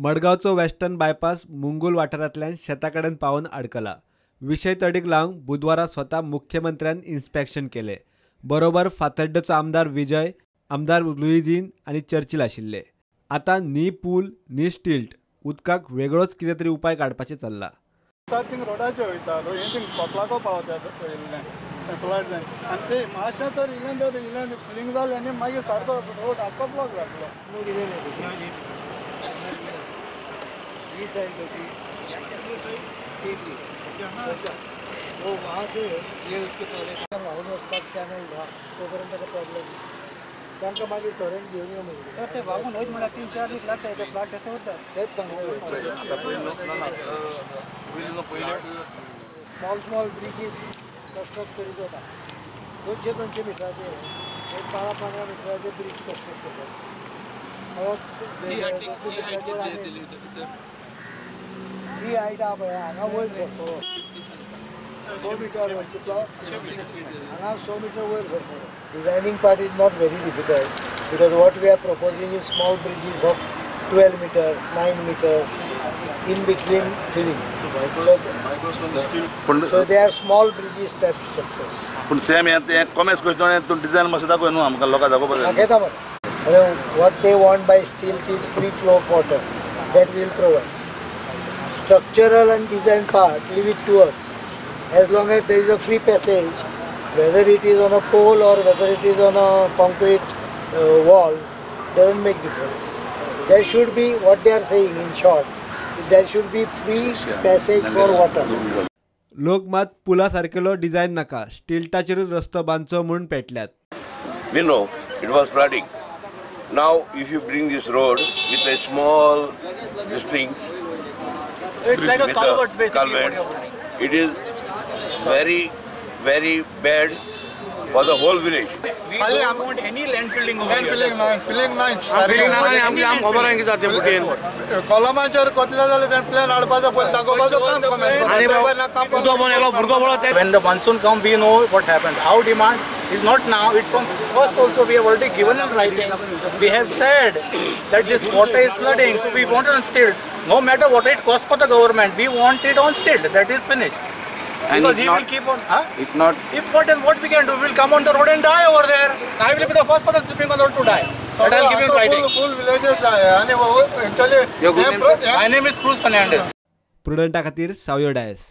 मडगावचो western bypass मुंगुल वाठारांतल्यान शेताकडेन पावन अडकला. विशय तडीक लावंक बुधवारा स्वता मुख्यमंत्र्यान इन्स्पेक्शन केले. बरोबर फातर्डेचो आमदार विजय, आमदार लुईजीन आनी चर्चिल आशिल्ले. आतां नी पूल नी स्टिल्ट उदकाक वेगळोच कितें तरी उपाय काडपाचें चल्ला. रोडाचेर वयता कोतलाको पावता फ्लड जावन आनी ते मातशें तर इल्लें फिलिंग जालें आनी मागीर सारको रोड आख्खो ब्लॉक जातलो. वो वहाँ से ये उसके पहले चैनल था तोपर्यंत का प्रॉब्लेम तांकां मागीर थोड्यांक घेवन यो म्हणून ते वागून वयत म्हणल्यार 3-4 दीस लागता ते फ्लॅट येता उरता तेच सांगलें. स्मॉल ब्रिजीस कंस्ट्रक्ट करीत होता 200 मिटराचे 12-15 मिटराचे ब्रिज कंस्ट्रक्ट करतात. ही हायट आहा पळय हांगा वयर सरतलो 100 मीटर हांगा 100 मीटर वयर सरतलो. Designing part is not very difficult because what we are proposing is small bridges of 12 meters, 9 meters in between filling. So they are small bridges type structures. पण same हे कॉमेर्स question तू design मातशें दाखय न्हू आमकां लोकांक दाखोवपाक जाय. दाखयता मरे. What they want by stilt is free flow of water that we will provide. Structural and design part, leave it to us. As long as there is a free passage, whether it is on a pole or whether it is on a concrete wall, doesn't make difference. There should be, what they are saying in short, there should be free passage for water. लोक मात पुला सारकेलो design नाका, स्टिल्टाचेरूच रस्तो बांदचो म्हूण पेटल्यात. We know it was flooding. Now if you bring this road with a small these things, it's like a culvert basically. It is very bad for the whole village. We don't want any land filling over here. Filling nine. आम खबर आहे की जाते बुकेन. कॉलमाचेर कोतले जाले ते plan हाडपाचो पयली दाखोवपाचो काम comment. When the monsoon come, we know what happens. Our demand is not now. It's from first also. We have already given in writing. We have said that this water is flooding, so we want it on stilt. No matter what it costs for the government, we want it on stilt. That is finished. And because he will keep on. If not, then what we can do? We will come on the road and die over there. I will be the first person sleeping on the road to die. So I am giving writing. Full villages are. Actually, my name is Cruz Fernandez. प्रुडंटा खातीर सावयो DISE.